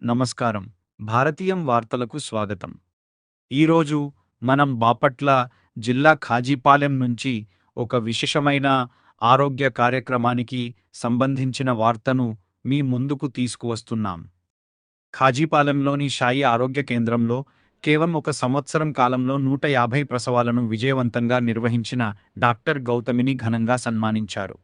నమస్కారం. భారతీయం వార్తలకు స్వాగతం. ఈరోజు మనం బాపట్ల జిల్లా ఖాజీపాలెం నుంచి ఒక విశేషమైన ఆరోగ్య కార్యక్రమానికి సంబంధించిన వార్తను మీ ముందుకు తీసుకువస్తున్నాం. ఖాజీపాలెంలోని షాయి ఆరోగ్య కేంద్రంలో కేవలం ఒక సంవత్సరం కాలంలో 150 ప్రసవాలను విజయవంతంగా నిర్వహించిన డాక్టర్ గౌతమిని ఘనంగా సన్మానించారు.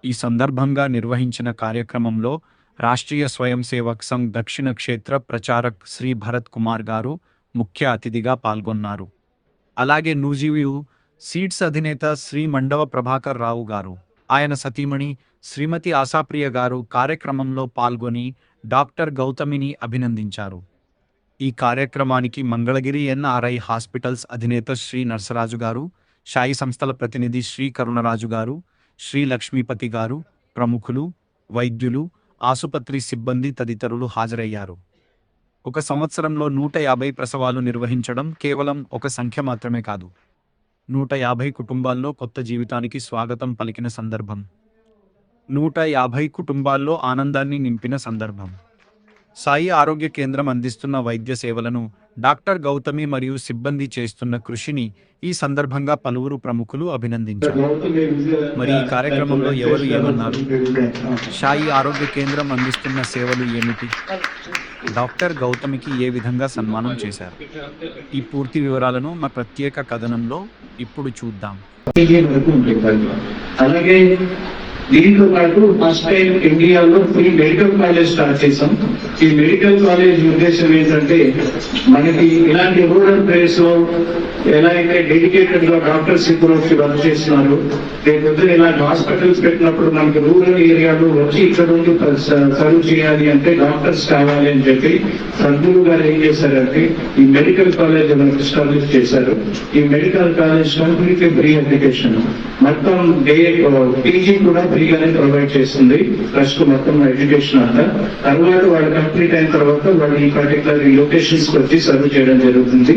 ఈ సందర్భంగా నిర్వహించిన కార్యక్రమంలో రాష్ట్రీయ స్వయం సేవక్ సంఘ్ దక్షిణ క్షేత్ర ప్రచారక్ శ్రీ భరత్ కుమార్ గారు ముఖ్య అతిథిగా పాల్గొన్నారు. అలాగే నూజివీడు సీడ్స్ అధినేత శ్రీ మండవ ప్రభాకర్ రావు గారు, ఆయన సతీమణి శ్రీమతి ఆశాప్రియ గారు కార్యక్రమంలో పాల్గొని డాక్టర్ గౌతమిని అభినందించారు. ఈ కార్యక్రమానికి మంగళగిరి ఎన్ఆర్ఐ హాస్పిటల్స్ అధినేత శ్రీ నర్సరాజు గారు, షాయి సంస్థల ప్రతినిధి శ్రీ కరుణరాజు గారు, శ్రీ లక్ష్మీపతి గారు, ప్రముఖులు, వైద్యులు, ఆసుపత్రి సిబ్బంది తదితరులు హాజరయ్యారు. ఒక సంవత్సరంలో 150 ప్రసవాలు నిర్వహించడం కేవలం ఒక సంఖ్య మాత్రమే కాదు, 150 కుటుంబాల్లో కొత్త జీవితానికి స్వాగతం పలికిన సందర్భం, 150 కుటుంబాల్లో ఆనందాన్ని నింపిన సందర్భం. సాయి ఆరోగ్య కేంద్రం అందిస్తున్న వైద్య సేవలను, డాక్టర్ గౌతమి మరియు సిబ్బంది చేస్తున్న కృషిని ఈ సందర్భంగా పలువురు ప్రముఖులు అభినందించారు. మరి ఈ కార్యక్రమంలో ఎవరు ఏమన్నారు? సాయి ఆరోగ్య కేంద్రం అందిస్తున్న సేవలు ఏమిటి? డాక్టర్ గౌతమికి ఏ విధంగా సన్మానం చేశారు? ఈ పూర్తి వివరాలను మా ప్రత్యేక కథనంలో ఇప్పుడు చూద్దాం. అలాగే దీంతో పాటు ఫస్ట్ టైం ఇండియాలో ఫ్రీ మెడికల్ కాలేజ్ స్టార్ట్ చేసాం. ఈ మెడికల్ కాలేజ్ ఉద్దేశం ఏంటంటే, మనకి ఇలాంటి రూరల్ ప్లేస్ లో ఎలా అయితే డెడికేటెడ్ గా డాక్టర్స్ ఇప్పుడు వర్క్ చేస్తున్నారు, రేపు ఇలాంటి హాస్పిటల్స్ పెట్టినప్పుడు మనకి రూరల్ ఏరియాలో వచ్చి ఇక్కడ నుండి సర్వ్ చేయాలి అంటే డాక్టర్స్ కావాలి అని చెప్పి సద్గురు గారు ఏం చేశారంటే ఈ మెడికల్ కాలేజ్ ఎస్టాబ్లిష్ చేశారు. ఈ medical college completely free education, మొత్తం పీజీ కూడా ఫ్రీగానే ప్రొవైడ్ చేస్తుంది. ట్రస్ట్ మొత్తం ఎడ్యుకేషన్ అంతా. తర్వాత వాళ్ళు కంప్లీట్ అయిన తర్వాత వాళ్ళు ఈ పర్టికులర్ లొకేషన్స్ వచ్చి సర్వ్ చేయడం జరుగుతుంది.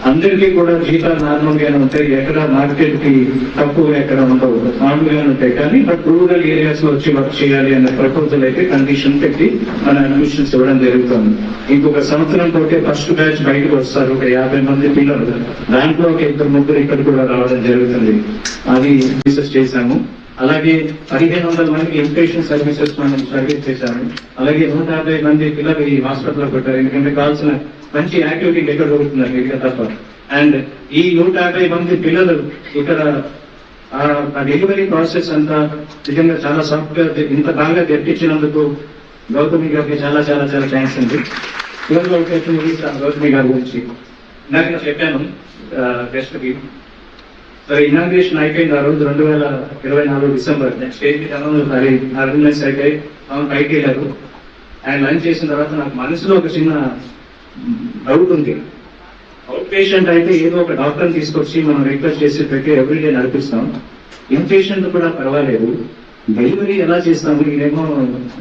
అందరికీ కూడా జీతాలు నార్మల్ గానే ఉంటాయి, ఎక్కడ మార్కెట్ కి తక్కువ ఎక్కడ ఉండవు, మామూలుగానే ఉంటాయి. కానీ బట్ రూరల్ ఏరియాస్ లో వచ్చి వర్క్ చేయాలి అనే ప్రపోజల్ అయితే కండిషన్ పెట్టి మన అడ్మిషన్స్ ఇవ్వడం జరుగుతుంది. ఇంకొక సంవత్సరం తోటే ఫస్ట్ బ్యాచ్ బయటకు వస్తారు, ఒక 50 మంది పిల్లలు. దాంట్లో ఒక 2-3 ఇక్కడ కూడా రావడం జరుగుతుంది. అది రీసెర్చ్ చేశాము. అలాగే 1500 మందికి ఇన్పేషెంట్ సర్వీసెస్ మనం సర్వీస్ చేశాము. అలాగే 150 మంది పిల్లలు ఈ హాస్పిటల్లో పెట్టారు. ఎందుకంటే కావాల్సిన మంచి యాక్టివిటీ ఎక్కడ దొరుకుతున్నారు ఇక్కడ తప్ప. అండ్ ఈ 150 మంది పిల్లలు ఇక్కడ డెలివరీ ప్రాసెస్ అంతా నిజంగా చాలా సాఫ్ట్ గా ఇంత బాగా తెప్పించినందుకు గౌతమి గారికి చాలా చాలా చాలా థ్యాంక్స్ అండి. గౌతమి గారి గురించి ఇందాక చెప్పాను గెస్ట్ కి. ఇనాగ్రేషన్ అయిపోయింది ఆ రోజు 2024 డిసెంబర్. స్టేజ్ మరి ఆర్గనైజ్ అయిపోయి పైకి వెళ్ళారు. ఆయన లంచ్ చేసిన తర్వాత నాకు మనసులో ఒక చిన్న డౌట్ ఉంది. అవుట్ పేషెంట్ అయితే ఏదో ఒక డాక్టర్ తీసుకొచ్చి మనం రిక్వెస్ట్ చేసి పెట్టి ఎవ్రీడే నడిపిస్తాం. ఇన్ పేషెంట్ కూడా పర్వాలేదు, డెలివరీ ఎలా చేస్తాము, ఇదేమో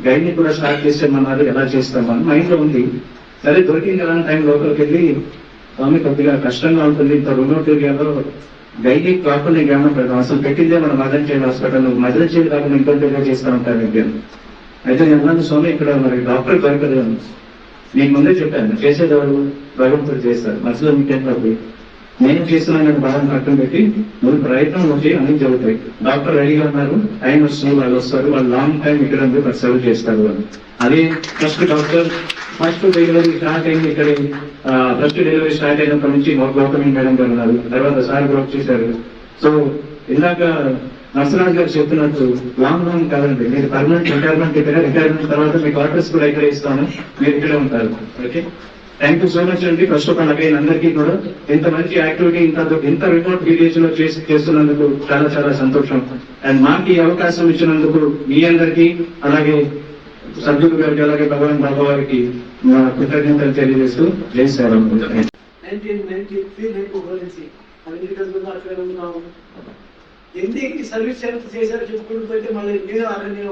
గైడ్ని కూడా స్టార్ట్ చేసేమన్నారు, ఎలా చేస్తాము అని మైండ్ లో ఉంది. సరే దొరికింది కదా టైం లోపలికి వెళ్ళి, స్వామి కొద్దిగా కష్టంగా ఉంటుంది, ఇంత రిమోట్ ఏరియాలో గైనిక్ కాకుండా జ్ఞానం పెడతాం, అసలు పెట్టిందే మన Madan child hospital, Madan child కాకుండా ఇంకొక చేస్తూ ఉంటారు విద్యను. అయితే నేను స్వామి ఇక్కడ మరి డాక్టర్ దొరకదు, నేను ముందే చెప్పాను చేసేవాళ్ళు భగవంతుడు చేస్తారు, మనసులో మీకేంటి నేను చేస్తున్నాను బాగా పక్కన పెట్టి నువ్వు ప్రయత్నం వచ్చి అన్ని జరుగుతాయి. డాక్టర్ రెడీగా ఉన్నారు, టైం వస్తుంది, వాళ్ళు వస్తారు, వాళ్ళు లాంగ్ టైం ఇక్కడ ఉంది సర్వ్ చేస్తారు వాళ్ళు. అదే first doctor first delivery start అయింది ఇక్కడ. ఫస్ట్ డెలివరీ స్టార్ట్ అయినప్పటి నుంచి గౌతమి మేడం గారు ఉన్నారు, తర్వాత సార్ వర్క్ చేశారు. సో ఇందాక నర్సరాజ్ గారు చెప్తున్నట్టు లాంగ్ కాదండి, మీరు పర్మనెంట్ రిటైర్మెంట్ ఇక్కడ, రిటైర్మెంట్ తర్వాత మీ క్వార్టర్స్ కూడా ఇక్కడ ఇస్తాను, మీరు ఇక్కడే ఉంటారు. Okay, thank you so much అండి. ఫస్ట్ ఆఫ్ ఆల్ అగైన్ అందరికీ కూడా ఇంత మంచి యాక్టివిటీ ఇంత రిమోట్ విలేజ్ లో చేస్తున్నందుకు చాలా చాలా సంతోషం. అండ్ మాకు ఈ అవకాశం ఇచ్చినందుకు మీ అందరికీ, అలాగే సభ్యులు గారికి, అలాగే భగవాన్ బాబా వారికి మా కృతజ్ఞతలు తెలియజేస్తూ జై శ్రీరామ్. ఎందుకు సర్వీస్ చేశారో చెప్పుకుంటూ పోతే మళ్ళీ మీద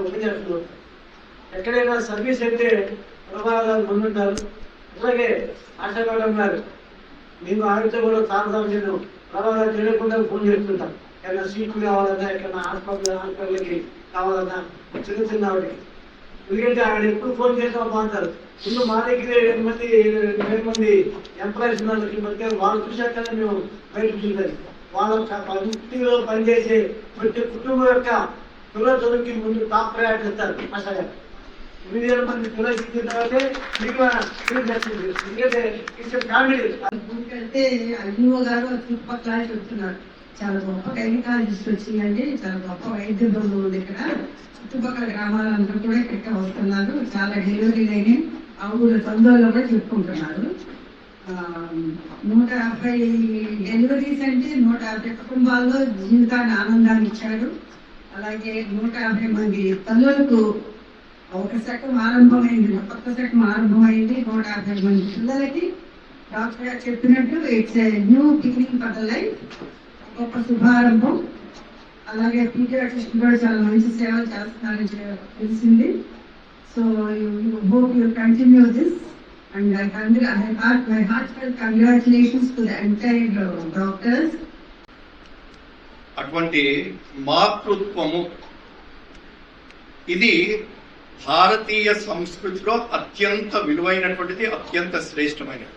ఒకటి అంటున్నాను. ఎక్కడైనా సర్వీస్ అంటే ప్రభావాలు ముందుంటారు. అలాగే ఆశా మేడం గారు మేము ఆడితే కూడా చాలా నేను ప్రభావాలు తెలియకుండా ఫోన్ చేస్తుంటాం. ఏమైనా సీట్లు కావాలన్నా, ఎక్కడైనా హాస్పిటల్కి కావాలన్నా చిన్న చిన్న ఆవిడకి ఎందుకంటే ఆయన ఎప్పుడు ఫోన్ చేసినా బాగుంటారు. ముందు మా దగ్గర 8 మంది ఎంప్లాయీస్ ఉన్నారు. ఈ మధ్య వాళ్ళు చూశాక మేము బయటకు చూడాలి. వాళ్ళ వృత్తిలో పనిచేసే ప్రతి కుటుంబం యొక్క పిల్లల చదువుకి ముందు టాప్ ప్రయారిటీ ఇస్తారు. అసలు 8,000 మంది పిల్లలు ఇచ్చిన తర్వాతే ఎందుకంటే ఇట్స్ కామెడీ. ఎందుకంటే అయ్యో గారు చుట్టుపక్కల చెప్తున్నారు చాలా గొప్ప గైనకాలజిస్ట్ వచ్చిందండి, చాలా గొప్ప వైద్య బృందం ఉంది ఇక్కడ, చుట్టుపక్కల గ్రామాలందరూ కూడా ఇక్కడ వస్తున్నారు, చాలా డెలివరీలు అయినాయి, ఆ ఊళ్ళో తొందరలో కూడా చెప్పుకుంటున్నారు. 150 డెలివరీస్ అంటే 150 కుటుంబాల్లో జీవితాన్ని ఆనందాన్ని ఇచ్చాడు. అలాగే 150 మంది తల్లులకు ఒక శకం ఆరంభమైంది, కొత్త శకం ఆరంభమైంది. 150 మంది పిల్లలకి డాక్టర్ గారు చెప్పినట్టు it's new beginning for the life, గొప్ప శుభారంభం. అలాగే పీడియాట్రిషియన్ కూడా చాలా మంచి సేవలు చేస్తున్నారని తెలిసింది. So hope you continue this and my heartfelt congratulations to the entire doctors. అటువంటి మాతృత్వము ఇది భారతీయ సంస్కృతిలో అత్యంత విలువైనటువంటిది, అత్యంత శ్రేష్టమైనది.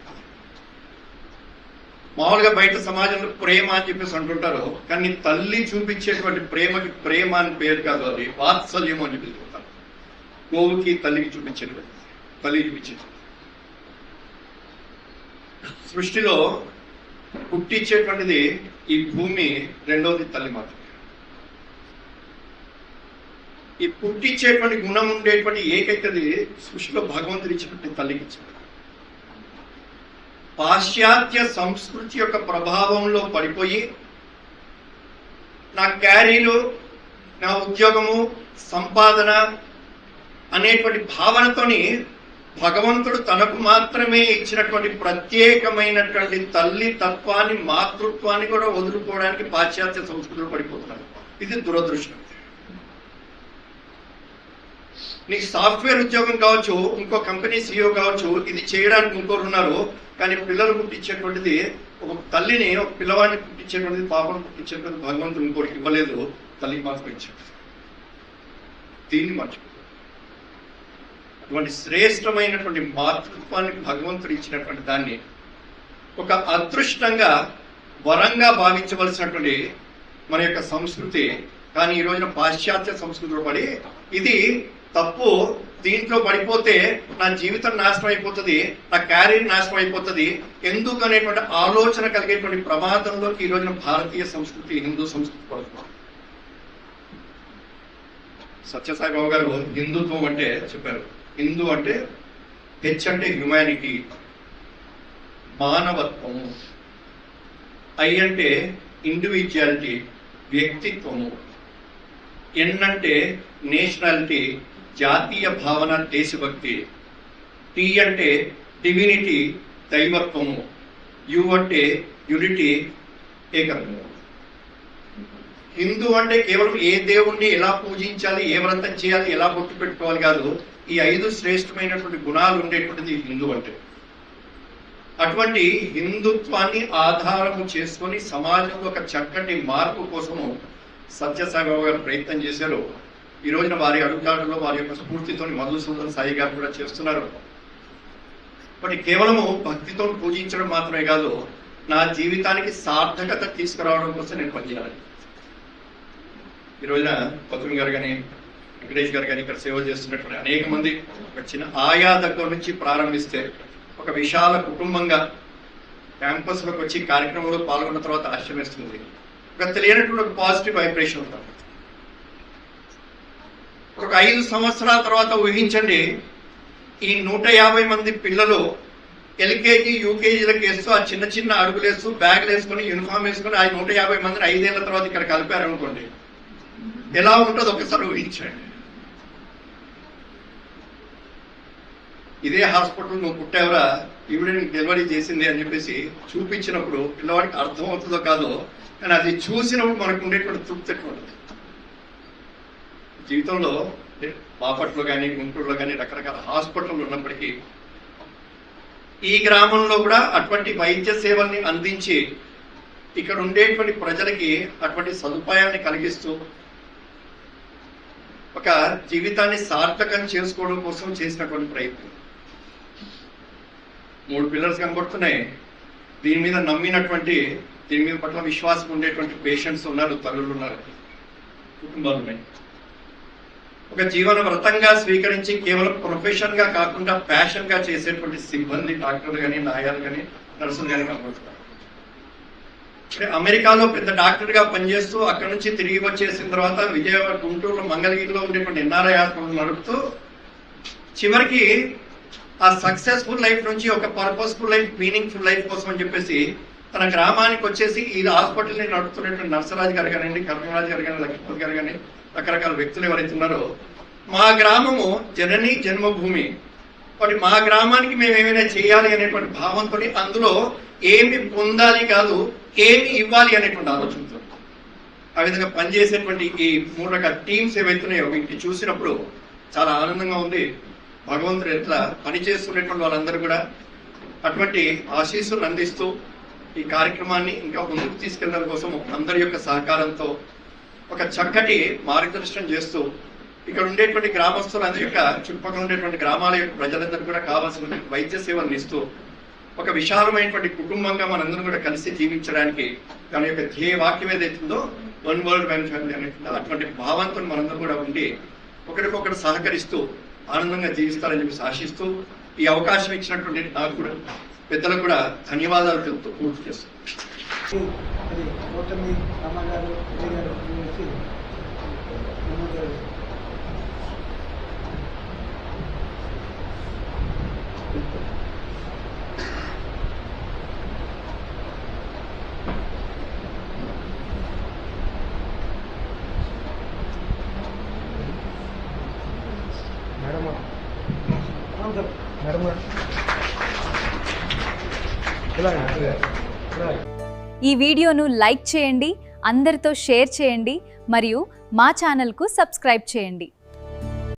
మామూలుగా బయట సమాజంలో ప్రేమ అని చెప్పేసి అంటుంటారు, కానీ తల్లి చూపించేటువంటి ప్రేమకి ప్రేమ అని పేరు కాదు, అది వాత్సల్యం అని పిలుచుకుంటారు. గోవుకి తల్లికి చూపించేది, తల్లి చూపించేది. సృష్టిలో పుట్టించేటువంటిది ఈ భూమి, రెండవది తల్లి మాత్రమే. ఈ పుట్టించేటువంటి గుణం ఉండేటువంటి ఏకైకది సృష్టిలో భగవంతుడు ఇచ్చినటువంటి తల్లికి ఇచ్చాడు. పాశ్చాత్య సంస్కృతి యొక్క ప్రభావంలో పడిపోయి నా క్యారీలు, నా ఉద్యోగము, సంపాదన అనేటువంటి భావనతోని భగవంతుడు తనకు మాత్రమే ఇచ్చినటువంటి ప్రత్యేకమైనటువంటి తల్లి తత్వాన్ని, మాతృత్వాన్ని కూడా వదులుకోవడానికి పాశ్చాత్య సంస్కృతిలో పడిపోతున్నారు. ఇది దురదృష్టం. నీకు సాఫ్ట్వేర్ ఉద్యోగం కావచ్చు, ఇంకో కంపెనీ సీఈఓ కావచ్చు, ఇది చేయడానికి ఇంకోరు ఉన్నారు. కానీ పిల్లలు పుట్టించేటువంటిది, ఒక తల్లిని, ఒక పిల్లవాడిని పుట్టించేటువంటిది, పాపను పుట్టించేటువంటిది భగవంతుడు ఇంకోటికి ఇవ్వలేదు, తల్లికి మాత్రం ఇచ్చాడు. దీన్ని మర్చిపో. అటువంటి శ్రేష్టమైనటువంటి మాతృత్వాన్ని భగవంతుడు ఇచ్చినటువంటి దాన్ని ఒక అదృష్టంగా, వరంగా భావించవలసినటువంటి మన యొక్క సంస్కృతి. కానీ ఈ రోజున పాశ్చాత్య సంస్కృతిలో పడి ఇది తప్పు, దీంట్లో పడిపోతే నా జీవితం నాశనం అయిపోతుంది, నా క్యారియర్ నాశనం అయిపోతుంది ఎందుకు అనేటువంటి ఆలోచన కలిగేటువంటి ప్రమాదంలోకి ఈ రోజున భారతీయ సంస్కృతి, హిందూ సంస్కృతి పడుతుంది. సత్యసాయిబాబు గారు హిందుత్వం అంటే చెప్పారు. హిందూ అంటే హెచ్ అంటే హ్యుమానిటీ, మానవత్వము. ఐ అంటే ఇండివిజువాలిటీ, వ్యక్తిత్వము. ఎన్ అంటే నేషనాలిటీ, జాతీయ భావన, దేశభక్తి. టీ అంటే డివినిటీ, దైవత్వము. యు అంటే యూనిటీ, ఏకత్వము. హిందూ అంటే కేవలం ఏ దేవుణ్ణి ఎలా పూజించాలి, ఏ వ్రతం చేయాలి, ఎలా బొట్టు పెట్టుకోవాలి కాదు, ఈ 5 శ్రేష్టమైనటువంటి గుణాలు ఉండేటువంటిది హిందూ అంటే. అటువంటి హిందుత్వాన్ని ఆధారము చేసుకొని సమాజంలో ఒక చక్కటి మార్పు కోసము సత్యసాయిబాబు గారు ప్రయత్నం చేశారు. ఈ రోజున వారి అడుగుజాడలో, వారి యొక్క స్ఫూర్తితో మధుసూదన్ సాయి గారు కూడా చేస్తున్నారు. బట్ కేవలము భక్తితో పూజించడం మాత్రమే కాదు, నా జీవితానికి సార్థకత తీసుకురావడం కోసం నేను పనిచేయాలి. ఈ రోజున పత్రుని గారు కానీ, వెంకటేష్ గారు కానీ ఇక్కడ సేవ చేస్తున్నటువంటి అనేక మంది వచ్చిన ఆయా దగ్గర నుంచి ప్రారంభిస్తే ఒక విశాల కుటుంబంగా క్యాంపస్లోకి వచ్చి కార్యక్రమంలో పాల్గొన్న తర్వాత ఆశ్చర్యమేస్తుంది. ఒక తెలియనటువంటి ఒక పాజిటివ్ వైబ్రేషన్ ఉంటుంది. ఒక 5 సంవత్సరాల తర్వాత ఊహించండి, ఈ 150 మంది పిల్లలు ఎల్కేజీ, యూకేజీలకు వేస్తూ, ఆ చిన్న చిన్న అడుగులు వేస్తూ, బ్యాగులు వేసుకొని, యూనిఫామ్ వేసుకొని, ఆ 150 మందిని 5 ఏళ్ల తర్వాత ఇక్కడ కలిపారనుకోండి, ఎలా ఉంటుందో ఒకసారి ఊహించండి. ఇదే హాస్పిటల్ నువ్వు పుట్టావురా, ఈవిడ నీకు డెలివరీ చేసింది అని చెప్పేసి చూపించినప్పుడు పిల్లవాడికి అర్థం అవుతుందో కాదో, కానీ అది చూసినప్పుడు మనకు ఉండేటువంటి తృప్తి ఎక్కువ ఉంటుంది. జీవితంలో బాపట్లో కానీ, గుంటూరులో కానీ రకరకాల హాస్పిటల్ ఉన్నప్పటికీ ఈ గ్రామంలో కూడా అటువంటి వైద్య సేవల్ని అందించి ఇక్కడ ఉండేటువంటి ప్రజలకి అటువంటి సదుపాయాన్ని కలిగిస్తూ ఒక జీవితాన్ని సార్థకం చేసుకోవడం కోసం చేసినటువంటి ప్రయత్నం. 3 పిల్లర్స్ కనబడుతున్నాయి. దీని మీద నమ్మినటువంటి, దీని మీద పట్ల విశ్వాసం ఉండేటువంటి పేషెంట్స్ ఉన్నారు, తల్లులు ఉన్నారు, కుటుంబాలు ఉన్నాయి. ఒక జీవన వ్రతంగా స్వీకరించి కేవలం ప్రొఫెషన్ గా కాకుండా ప్యాషన్ గా చేసేటువంటి సిబ్బంది, డాక్టర్లు కానీ, నాయాలు కానీ, నర్సులు కానీ కనబడుతున్నారు. అమెరికాలో పెద్ద డాక్టర్ గా పనిచేస్తూ అక్కడ నుంచి తిరిగి వచ్చేసిన తర్వాత విజయవాడ, గుంటూరులో, మంగళగిరిలో ఉండేటువంటి ఎన్ఆర్ఐ హాస్పిటల్ నడుపుతూ చివరికి ఆ సక్సెస్ఫుల్ లైఫ్ నుంచి ఒక పర్పస్ఫుల్ లైఫ్, మీనింగ్ఫుల్ లైఫ్ కోసం అని చెప్పేసి తన గ్రామానికి వచ్చేసి ఈ హాస్పిటల్ని నడుపుతున్నటువంటి నర్సరాజు గారు కానివ్వండి, కర్మరాజు గారు కానీ, లక్ష్మణ్ గారు కానీ, రకరకాల వ్యక్తులు ఎవరైతే ఉన్నారో, మా గ్రామము జనని జన్మభూమి, కాబట్టి మా గ్రామానికి మేము ఏమైనా చేయాలి అనేటువంటి భావంతో, అందులో ఏమి పొందాలి కాదు ఏమి ఇవ్వాలి అనేటువంటి ఆలోచనతో ఆ విధంగా పనిచేసేటువంటి ఈ 3 రకాల టీమ్స్ ఏవైతున్నాయో వీటిని చూసినప్పుడు చాలా ఆనందంగా ఉంది. భగవంతుడు ఎట్లా పనిచేస్తున్నటువంటి వాళ్ళందరూ కూడా అటువంటి ఆశీస్సులు అందిస్తూ ఈ కార్యక్రమాన్ని ఇంకా ముందుకు తీసుకెళ్ళడం కోసం అందరి యొక్క సహకారంతో ఒక చక్కటి మార్గదర్శనం చేస్తూ ఇక్కడ ఉండేటువంటి గ్రామస్తులందరి యొక్క, చుట్టుపక్కల ఉండేటువంటి గ్రామాల యొక్క ప్రజలందరూ కూడా కావాల్సిన వైద్య సేవలను ఇస్తూ ఒక విశాలమైనటువంటి కుటుంబంగా మనందరం కూడా కలిసి జీవించడానికి దాని యొక్క ధ్యేయ వాక్యం ఏదైతుందో వన్ వరల్డ్ వన్ ఫ్యామిలీ అనేటువంటి అటువంటి భావంతో మనందరం కూడా ఉండి ఒకరికొకరు సహకరిస్తూ ఆనందంగా జీవిస్తారని చెప్పి ఆశిస్తూ ఈ అవకాశం ఇచ్చినటువంటి నాకు కూడా, పెద్దలకు కూడా ధన్యవాదాలు తెలుపుతూ పూర్తి చేస్తాను. అది గౌతమి రామాగారు గారు ఈ వీడియోను లైక్ చేయండి, అందరితో షేర్ చేయండి మరియు మా ఛానల్కు సబ్స్క్రైబ్ చేయండి.